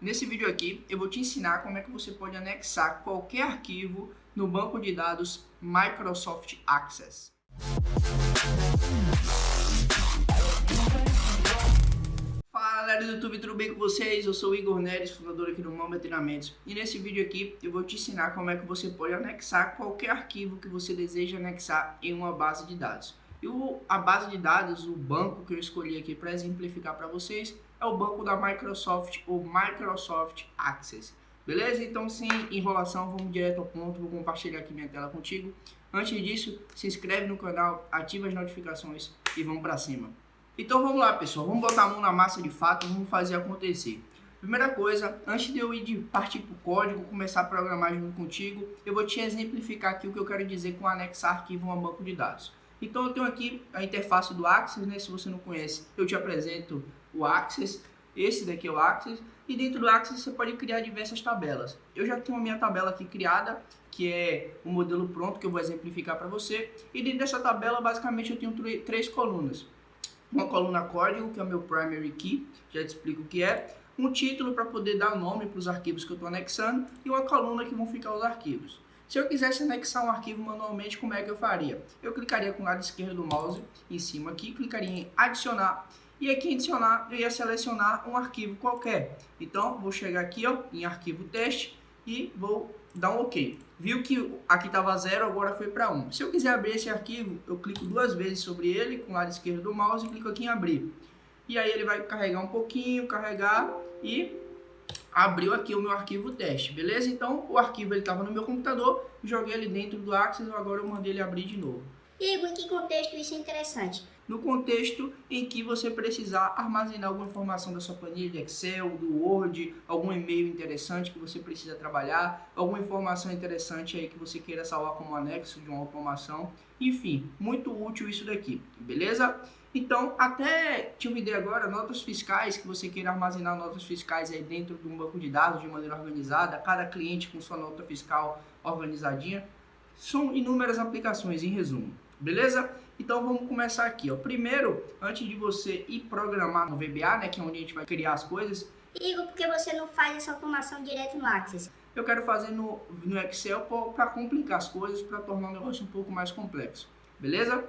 Nesse vídeo aqui eu vou te ensinar como é que você pode anexar qualquer arquivo no banco de dados Microsoft Access. Fala galera do YouTube, tudo bem com vocês? Eu sou o Igor Neres, fundador aqui do Mamba Treinamentos, e nesse vídeo aqui eu vou te ensinar como é que você pode anexar qualquer arquivo que você deseja anexar em uma base de dados. E a base de dados, o banco que eu escolhi aqui para exemplificar para vocês, é o banco da Microsoft, ou Microsoft Access. Beleza? Então, sem enrolação, vamos direto ao ponto. Vou compartilhar aqui minha tela contigo. Antes disso, se inscreve no canal, ativa as notificações e vamos para cima. Então vamos lá, pessoal, vamos botar a mão na massa de fato, vamos fazer acontecer. Primeira coisa, antes de eu partir para o código, começar a programar junto contigo, eu vou te exemplificar aqui o que eu quero dizer com anexar arquivo a um banco de dados. Então eu tenho aqui a interface do Access, né? Se você não conhece, eu te apresento o Access. Esse daqui é o Access, e dentro do Access você pode criar diversas tabelas. Eu já tenho a minha tabela aqui criada, que é o modelo pronto que eu vou exemplificar para você. E dentro dessa tabela, basicamente, eu tenho três colunas. Uma coluna código, que é o meu primary key, já te explico o que é. Um título para poder dar nome para os arquivos que eu estou anexando. E uma coluna que vão ficar os arquivos. Se eu quisesse anexar um arquivo manualmente, como é que eu faria? Eu clicaria com o lado esquerdo do mouse, em cima aqui, clicaria em adicionar. E aqui em adicionar, eu ia selecionar um arquivo qualquer. Então, vou chegar aqui ó, em arquivo teste e vou dar um OK. Viu que aqui estava 0, agora foi para 1. Se eu quiser abrir esse arquivo, eu clico duas vezes sobre ele, com o lado esquerdo do mouse, e clico aqui em abrir. E aí ele vai carregar um pouquinho, carregar e abriu aqui o meu arquivo teste, beleza? Então o arquivo ele estava no meu computador, joguei ele dentro do Access, agora eu mandei ele abrir de novo. Igor, em que contexto isso é interessante? No contexto em que você precisar armazenar alguma informação da sua planilha de Excel, do Word, algum e-mail interessante que você precisa trabalhar, alguma informação interessante aí que você queira salvar como anexo de uma automação, enfim, muito útil isso daqui, beleza? Então, até te ideia agora, notas fiscais, que você queira armazenar notas fiscais aí dentro de um banco de dados de maneira organizada, cada cliente com sua nota fiscal organizadinha, são inúmeras aplicações em resumo, beleza? Então vamos começar aqui, ó. Primeiro, antes de você ir programar no VBA, né, que é onde a gente vai criar as coisas. Igor, por que você não faz essa automação direto no Access? Eu quero fazer no Excel para complicar as coisas, para tornar o negócio um pouco mais complexo, beleza?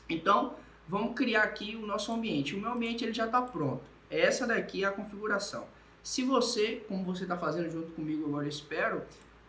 Então, vamos criar aqui o nosso ambiente. O meu ambiente ele já está pronto. Essa daqui é a configuração. Se você, como você está fazendo junto comigo agora, eu espero,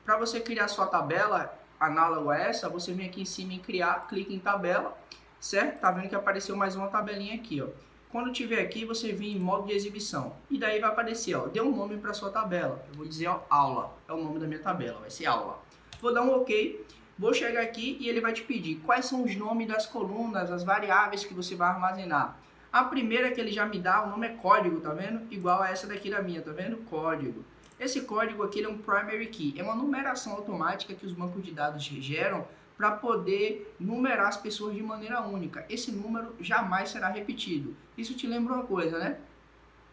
para você criar sua tabela análogo a essa, você vem aqui em cima em criar, clica em tabela, certo? Tá vendo que apareceu mais uma tabelinha aqui, ó. Quando tiver aqui, você vem em modo de exibição. E daí vai aparecer, ó, dê um nome para sua tabela. Eu vou dizer, ó, aula. É o nome da minha tabela, vai ser aula. Vou dar um OK. Vou chegar aqui e ele vai te pedir quais são os nomes das colunas, as variáveis que você vai armazenar. A primeira que ele já me dá, o nome é código, tá vendo? Igual a essa daqui da minha, tá vendo? Código. Esse código aqui é um primary key, é uma numeração automática que os bancos de dados geram para poder numerar as pessoas de maneira única. Esse número jamais será repetido. Isso te lembra uma coisa, né?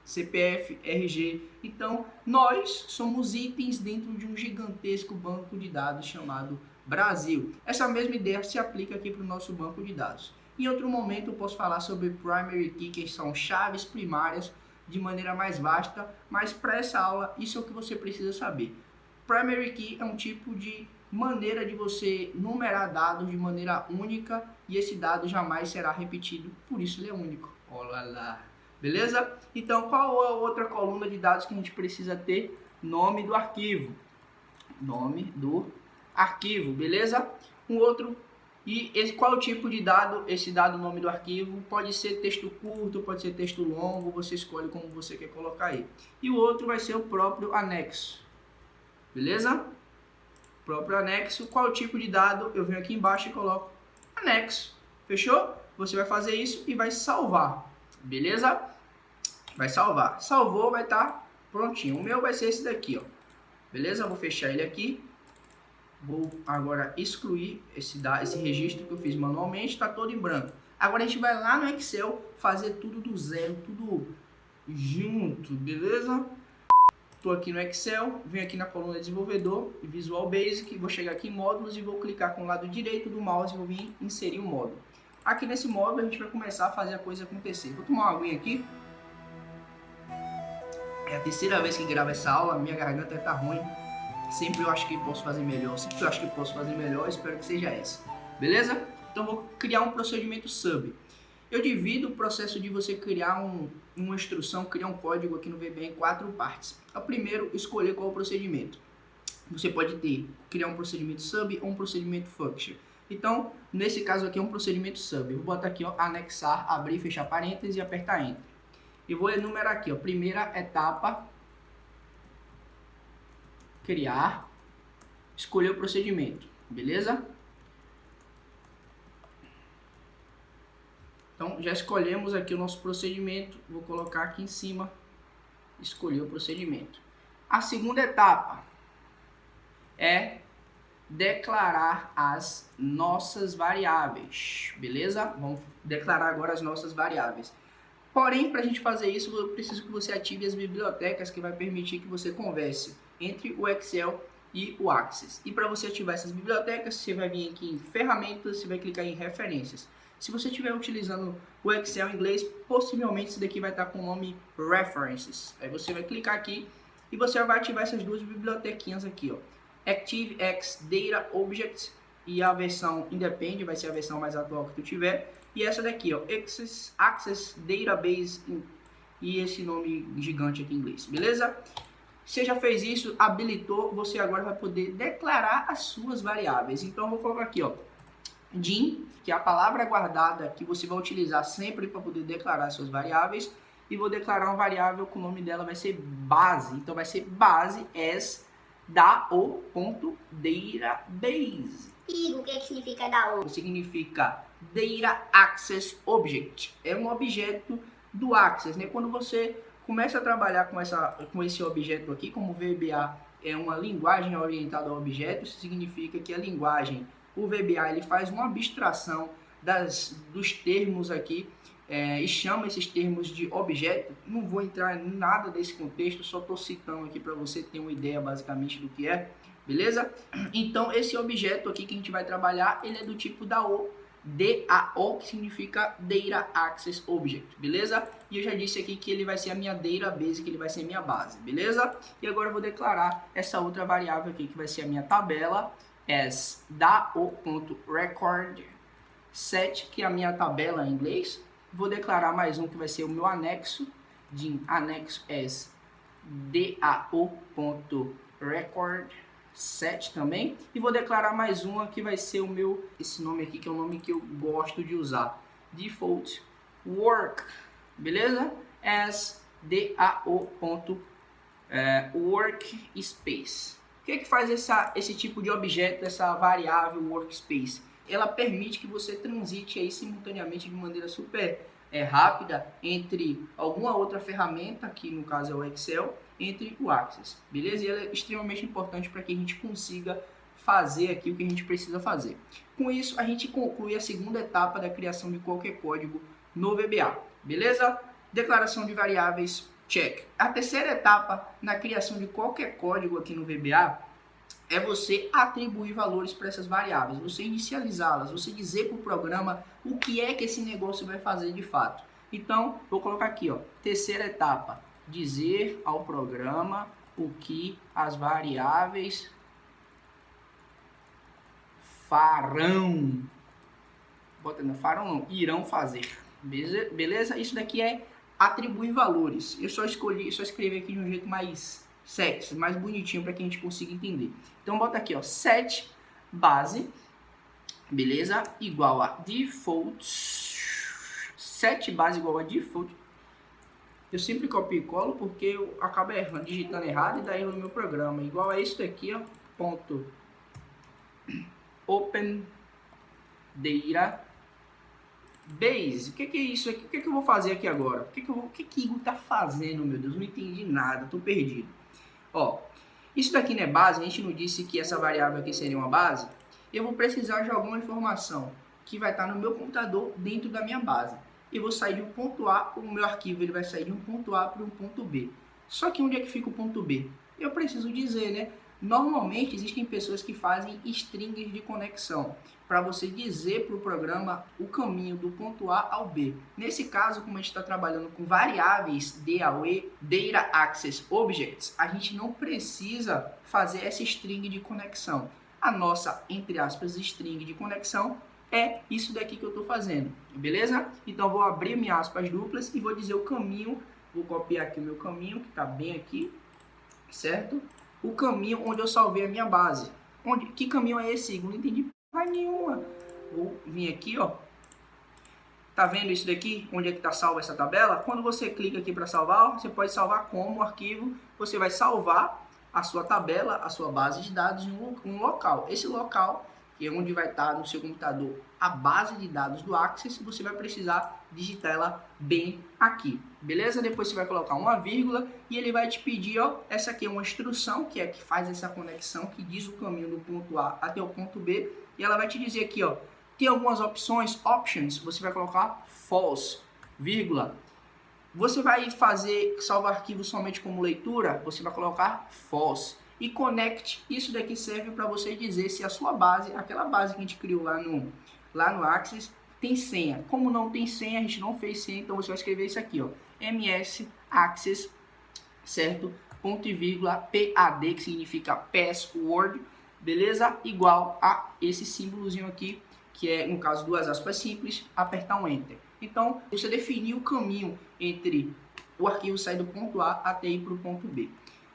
CPF, RG. Então, nós somos itens dentro de um gigantesco banco de dados chamado Brasil. Essa mesma ideia se aplica aqui para o nosso banco de dados. Em outro momento eu posso falar sobre primary key, que são chaves primárias, de maneira mais vasta, mas para essa aula isso é o que você precisa saber. Primary key é um tipo de maneira de você numerar dados de maneira única e esse dado jamais será repetido, por isso ele é único. Olha lá, beleza? Então qual é a outra coluna de dados que a gente precisa ter? Nome do arquivo. Nome do arquivo, beleza? Um outro. E qual é o tipo de dado? Esse dado, nome do arquivo, pode ser texto curto, pode ser texto longo, você escolhe como você quer colocar aí. E o outro vai ser o próprio anexo, beleza? Próprio anexo, qual é o tipo de dado? Eu venho aqui embaixo e coloco anexo, fechou? Você vai fazer isso e vai salvar, beleza? Vai salvar, salvou, vai estar prontinho. O meu vai ser esse daqui, ó, beleza? Vou fechar ele aqui. Vou agora excluir esse registro que eu fiz manualmente, está todo em branco. Agora a gente vai lá no Excel fazer tudo do zero, tudo junto, beleza? Estou aqui no Excel, venho aqui na coluna desenvolvedor, Visual Basic, vou chegar aqui em módulos e vou clicar com o lado direito do mouse e vou vir inserir o módulo. Aqui nesse módulo a gente vai começar a fazer a coisa acontecer. Vou tomar uma aguinha aqui. É a terceira vez que gravo essa aula, minha garganta tá ruim. Sempre eu acho que posso fazer melhor, espero que seja essa. Beleza? Então vou criar um procedimento sub. Eu divido o processo de você criar uma instrução, criar um código aqui no VBA em 4 partes. O primeiro, escolher qual é o procedimento. Você pode criar um procedimento sub ou um procedimento function. Então, nesse caso aqui é um procedimento sub. Eu vou botar aqui, ó, anexar, abrir, fechar parênteses e apertar Enter. E vou enumerar aqui, ó, primeira etapa, criar, escolher o procedimento, beleza? Então, já escolhemos aqui o nosso procedimento, vou colocar aqui em cima, escolher o procedimento. A segunda etapa é declarar as nossas variáveis, beleza? Vamos declarar agora as nossas variáveis. Porém, para a gente fazer isso, eu preciso que você ative as bibliotecas que vai permitir que você converse entre o Excel e o Access. E para você ativar essas bibliotecas, você vai vir aqui em ferramentas, você vai clicar em referências. Se você estiver utilizando o Excel em inglês, possivelmente isso daqui vai estar com o nome References. Aí você vai clicar aqui e você vai ativar essas duas bibliotequinhas aqui, ó. ActiveX Data Object, e a versão Independent vai ser a versão mais atual que tu tiver. E essa daqui, ó, Access Database, e esse nome gigante aqui em inglês, beleza? Você já fez isso, habilitou, você agora vai poder declarar as suas variáveis. Então eu vou colocar aqui, ó, DIN, que é a palavra guardada que você vai utilizar sempre para poder declarar as suas variáveis. E vou declarar uma variável que o nome dela vai ser base. Então vai ser base as DAO.database. E o que significa DAO? Significa Data Access Object. É um objeto do Access, né? Quando você começa a trabalhar com esse objeto aqui, como o VBA é uma linguagem orientada a objetos, isso significa que a linguagem, o VBA, ele faz uma abstração dos termos aqui, e chama esses termos de objeto. Não vou entrar em nada desse contexto, só estou citando aqui para você ter uma ideia basicamente do que é, beleza? Então esse objeto aqui que a gente vai trabalhar, ele é do tipo DAO, DAO, que significa Data Access Object, beleza? E eu já disse aqui que ele vai ser a minha database, que ele vai ser a minha base, beleza? E agora eu vou declarar essa outra variável aqui, que vai ser a minha tabela, as DAO.record7, que é a minha tabela em inglês. Vou declarar mais um que vai ser o meu anexo, de anexo as DAO.record7 também. E vou declarar mais uma que vai ser o meu, esse nome aqui que é o nome que eu gosto de usar, default work, beleza? As DAO.workspace. O que faz esse tipo de objeto, essa variável workspace? Ela permite que você transite aí simultaneamente de maneira super rápida entre alguma outra ferramenta, que no caso é o Excel, entre o Access, beleza? E ela é extremamente importante para que a gente consiga fazer aqui o que a gente precisa fazer. Com isso, a gente conclui a segunda etapa da criação de qualquer código no VBA, beleza? Declaração de variáveis, check. A terceira etapa na criação de qualquer código aqui no VBA é você atribuir valores para essas variáveis, você inicializá-las, você dizer para o programa o que é que esse negócio vai fazer de fato. Então, vou colocar aqui, ó, terceira etapa, dizer ao programa o que as variáveis farão. Bota não, farão não, irão fazer. Beleza? Isso daqui é atribuir valores. Eu só escrevi aqui de um jeito mais sexy, mais bonitinho para que a gente consiga entender. Então bota aqui, ó, set base, beleza? Igual a default. Set base igual a default. Eu sempre copio e colo porque eu acabo errando, digitando errado e dá erro no meu programa. Igual a isso daqui, ó, ponto open data base. O que é isso aqui? O que é que eu vou fazer aqui agora? O que Igor tá fazendo, meu Deus? Não entendi nada, tô perdido. Ó, isso daqui não é base, a gente não disse que essa variável aqui seria uma base. Eu vou precisar jogar uma informação que vai estar no meu computador dentro da minha base. Eu vou sair de um ponto A, o meu arquivo ele vai sair de um ponto A para um ponto B. Só que onde é que fica o ponto B? Eu preciso dizer, né? Normalmente existem pessoas que fazem strings de conexão para você dizer para o programa o caminho do ponto A ao B. Nesse caso, como a gente está trabalhando com variáveis DAO, Data Access Objects, a gente não precisa fazer essa string de conexão. A nossa, entre aspas, string de conexão é isso daqui que eu estou fazendo, beleza? Então, vou abrir minhas aspas duplas e vou dizer o caminho. Vou copiar aqui o meu caminho, que está bem aqui, certo? O caminho onde eu salvei a minha base. Que caminho é esse, Igor? Não entendi porra nenhuma. Vou vir aqui, ó. Tá vendo isso daqui? Onde é que tá salva essa tabela? Quando você clica aqui para salvar, você pode salvar como arquivo. Você vai salvar a sua tabela, a sua base de dados em um local. Esse local, que é onde vai estar no seu computador a base de dados do Access, você vai precisar digitar ela bem aqui, beleza? Depois você vai colocar uma vírgula e ele vai te pedir, ó, essa aqui é uma instrução, que é que faz essa conexão, que diz o caminho do ponto A até o ponto B, e ela vai te dizer aqui, ó, tem algumas opções, options, você vai colocar false, vírgula. Você vai salvar arquivo somente como leitura, você vai colocar false. E connect, isso daqui serve para você dizer se a sua base, aquela base que a gente criou lá no Access, tem senha. Como não tem senha, a gente não fez senha, então você vai escrever isso aqui, ó, ms access, certo? Ponto e vírgula, PAD, que significa password, beleza? Igual a esse símbolozinho aqui, que é, no caso, duas aspas simples, apertar um enter. Então, você definiu o caminho entre o arquivo sair do ponto A até ir para o ponto B.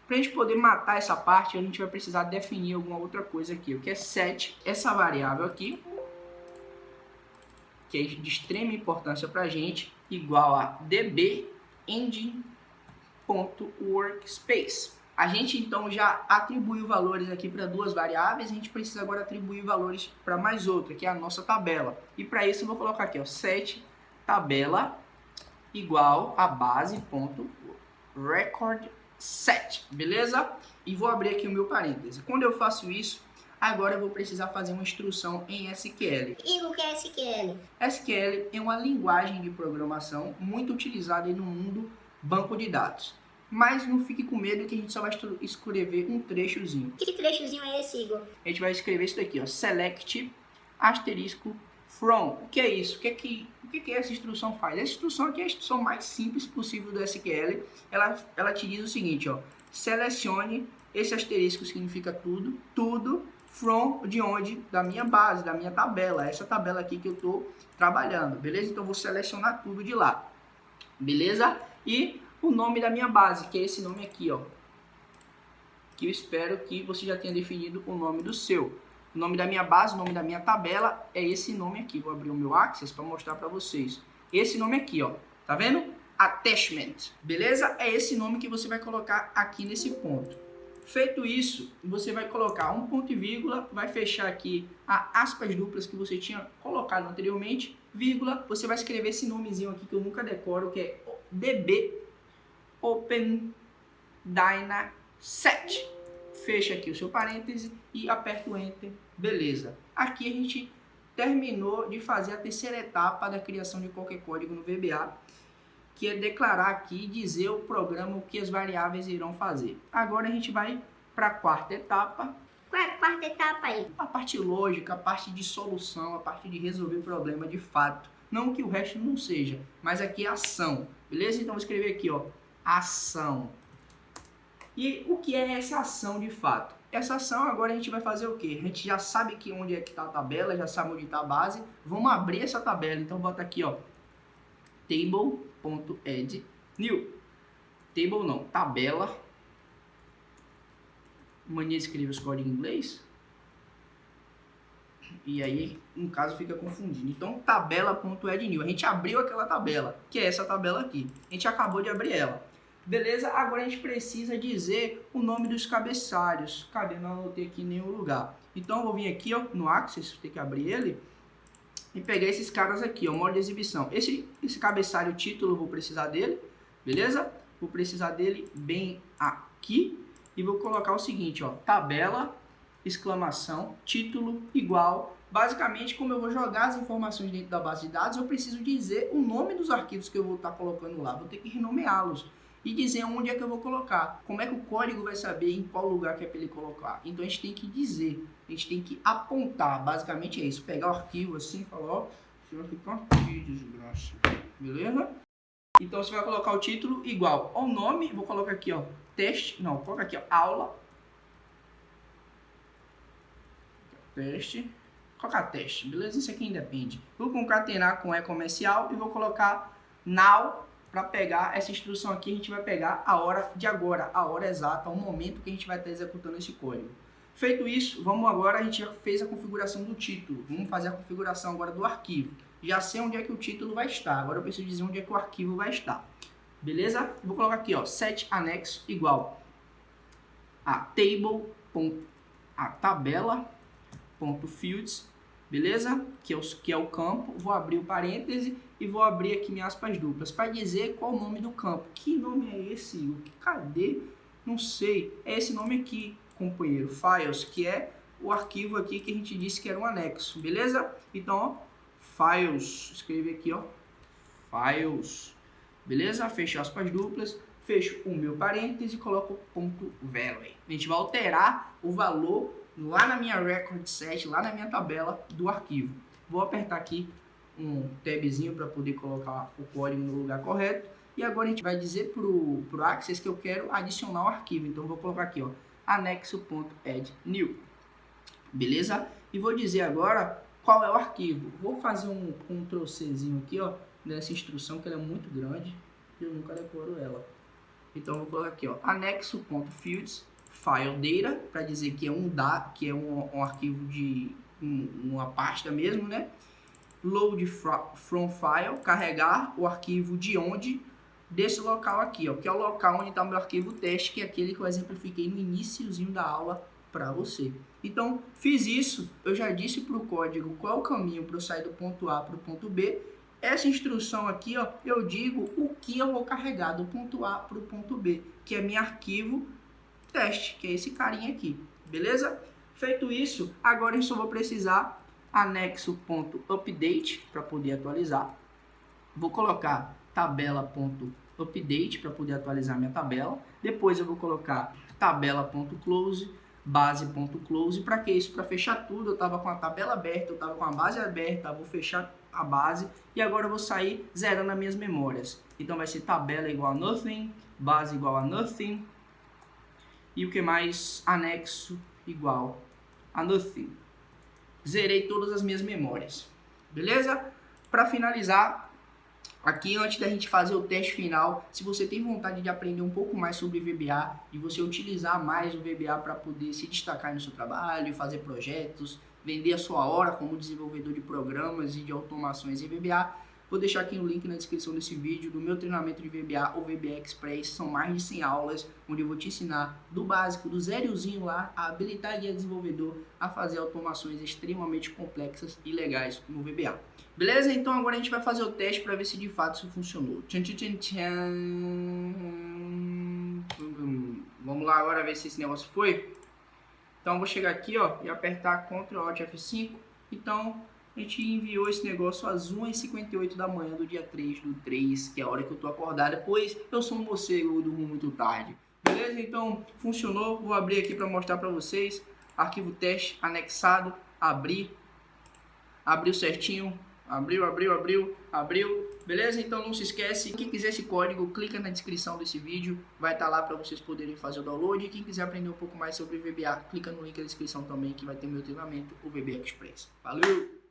Para a gente poder matar essa parte, a gente vai precisar definir alguma outra coisa aqui, que é set, essa variável aqui, que é de extrema importância para a gente, igual a dbEngine.workspace. A gente então já atribuiu valores aqui para duas variáveis, a gente precisa agora atribuir valores para mais outra, que é a nossa tabela. E para isso eu vou colocar aqui, ó, set tabela igual a base.recordSet, beleza? E vou abrir aqui o meu parêntese. Quando eu faço isso, agora eu vou precisar fazer uma instrução em SQL. E o que é SQL? SQL é uma linguagem de programação muito utilizada no mundo banco de dados. Mas não fique com medo que a gente só vai escrever um trechozinho. Que trechozinho é esse, Igor? A gente vai escrever isso daqui, ó, select asterisco from. O que é isso? O que essa instrução faz? Essa instrução aqui é a instrução mais simples possível do SQL. Ela te diz o seguinte, ó, selecione, esse asterisco significa tudo, from, de onde? Da minha base, da minha tabela, essa tabela aqui que eu estou trabalhando, beleza? Então, eu vou selecionar tudo de lá, beleza? E o nome da minha base, que é esse nome aqui, ó, que eu espero que você já tenha definido o nome do seu. O nome da minha base, o nome da minha tabela é esse nome aqui. Vou abrir o meu Access para mostrar para vocês. Esse nome aqui, ó, tá vendo? Attachment, beleza? É esse nome que você vai colocar aqui nesse ponto. Feito isso, você vai colocar um ponto e vírgula, vai fechar aqui as aspas duplas que você tinha colocado anteriormente, vírgula, você vai escrever esse nomezinho aqui que eu nunca decoro, que é db open dynaset. Fecha aqui o seu parêntese e aperta o enter, beleza. Aqui a gente terminou de fazer a terceira etapa da criação de qualquer código no VBA, que é declarar aqui e dizer ao programa o que as variáveis irão fazer. Agora a gente vai para a quarta etapa. Qual é a quarta etapa aí? A parte lógica, a parte de solução, a parte de resolver o problema de fato. Não que o resto não seja, mas aqui é ação, beleza? Então vou escrever aqui, ó, ação. E o que é essa ação de fato? Essa ação agora a gente vai fazer o quê? A gente já sabe que onde é que está a tabela, já sabe onde está a base. Vamos abrir essa tabela, então bota aqui, ó, table.add new. Table não, tabela. Mania de escrever os códigos em inglês. E aí, no caso, fica confundindo. Então, tabela.add new. A gente abriu aquela tabela, que é essa tabela aqui. A gente acabou de abrir ela. Beleza? Agora a gente precisa dizer o nome dos cabeçalhos. Cadê? Não anotei aqui em nenhum lugar. Então, eu vou vir aqui, ó, no Access, tem que abrir ele. E pegar esses caras aqui, ó, modo de exibição. Esse cabeçalho título, eu vou precisar dele, beleza? Vou precisar dele bem aqui. E vou colocar o seguinte, ó, tabela, exclamação, título, igual. Basicamente, como eu vou jogar as informações dentro da base de dados, eu preciso dizer o nome dos arquivos que eu vou estar colocando lá. Vou ter que renomeá-los. e dizer onde é que eu vou colocar. Como é que o código vai saber em qual lugar que é para ele colocar? Então a gente tem que dizer, a gente tem que apontar, basicamente é isso, pegar o arquivo assim e falar, ó, você vai ficar aqui, desgraça, beleza? Então você vai colocar o título igual ao nome, vou colocar aqui, ó, teste, não, coloca aqui, ó, aula, teste, colocar teste, beleza? Isso aqui independe. Vou concatenar com comercial e vou colocar now para pegar essa instrução aqui. A gente vai pegar a hora de agora, a hora exata, o momento que a gente vai estar executando esse código. Feito isso, vamos agora, a gente já fez a configuração do título, vamos fazer a configuração agora do arquivo. Já sei onde é que o título vai estar, agora eu preciso dizer onde é que o arquivo vai estar. Beleza? Vou colocar aqui, ó, set anexo igual a table, a tabela.fields, beleza? Que é o campo. Vou abrir o parêntese e vou abrir aqui minhas aspas duplas para dizer qual o nome do campo. Que nome é esse? Cadê? Não sei. É esse nome aqui, companheiro. Files, que é o arquivo aqui que a gente disse que era um anexo, beleza? Então, ó, files. Escreve aqui, ó, files. Beleza? Fecho aspas duplas. Fecho o meu parêntese e coloco ponto value. A gente vai alterar o valor lá na minha record set, lá na minha tabela do arquivo. Vou apertar aqui um tabzinho para poder colocar o código no lugar correto. E agora a gente vai dizer pro Access que eu quero adicionar o arquivo. Então eu vou colocar aqui, ó, anexo.add_new. Beleza? E vou dizer agora qual é o arquivo. Vou fazer um Ctrl Czinho aqui, ó, nessa instrução que ela é muito grande e eu nunca decoro ela. Então eu vou colocar aqui, ó, anexo.fields file data, para dizer que é um arquivo de uma pasta mesmo, né? Load from file, carregar o arquivo de onde, desse local aqui, ó, que é o local onde está o meu arquivo teste, que é aquele que eu exemplifiquei no iniciozinho da aula para você. Então, fiz isso, eu já disse para o código qual é o caminho para eu sair do ponto A para o ponto B. Essa instrução aqui, ó, eu digo o que eu vou carregar do ponto A para o ponto B, que é meu arquivo teste, que é esse carinha aqui, beleza? Feito isso, agora eu só vou precisar anexo.update para poder atualizar. Vou colocar tabela.update para poder atualizar minha tabela. Depois eu vou colocar tabela.close, base.close. Para que isso? Para fechar tudo. Eu estava com a tabela aberta, eu estava com a base aberta, vou fechar a base e agora eu vou sair zerando as minhas memórias. Então vai ser tabela igual a nothing, base igual a nothing e o que mais? Anexo igual a nothing. Zerei todas as minhas memórias, beleza? Para finalizar, aqui antes da gente fazer o teste final, se você tem vontade de aprender um pouco mais sobre VBA e você utilizar mais o VBA para poder se destacar no seu trabalho, fazer projetos, vender a sua hora como desenvolvedor de programas e de automações em VBA, vou deixar aqui um link na descrição desse vídeo do meu treinamento de VBA, o VBA Express. São mais de 100 aulas, onde eu vou te ensinar do básico, do zerozinho lá, a habilitar e a desenvolvedor a fazer automações extremamente complexas e legais no VBA. Beleza? Então agora a gente vai fazer o teste para ver se de fato isso funcionou. Tchan, tchan, tchan, tchan. Vamos lá agora ver se esse negócio foi. Então eu vou chegar aqui, ó, e apertar Ctrl Alt F5. Então a gente enviou esse negócio às 1h58 da manhã do dia 3/3, que é a hora que eu tô acordado, pois eu sou um morcego, eu durmo muito tarde. Beleza? Então funcionou. Vou abrir aqui para mostrar para vocês. Arquivo teste anexado, abriu certinho. Abriu. Beleza? Então não se esquece, quem quiser esse código, clica na descrição desse vídeo, vai estar lá para vocês poderem fazer o download. E quem quiser aprender um pouco mais sobre VBA, clica no link da descrição também, que vai ter meu treinamento, o VBA Express. Valeu!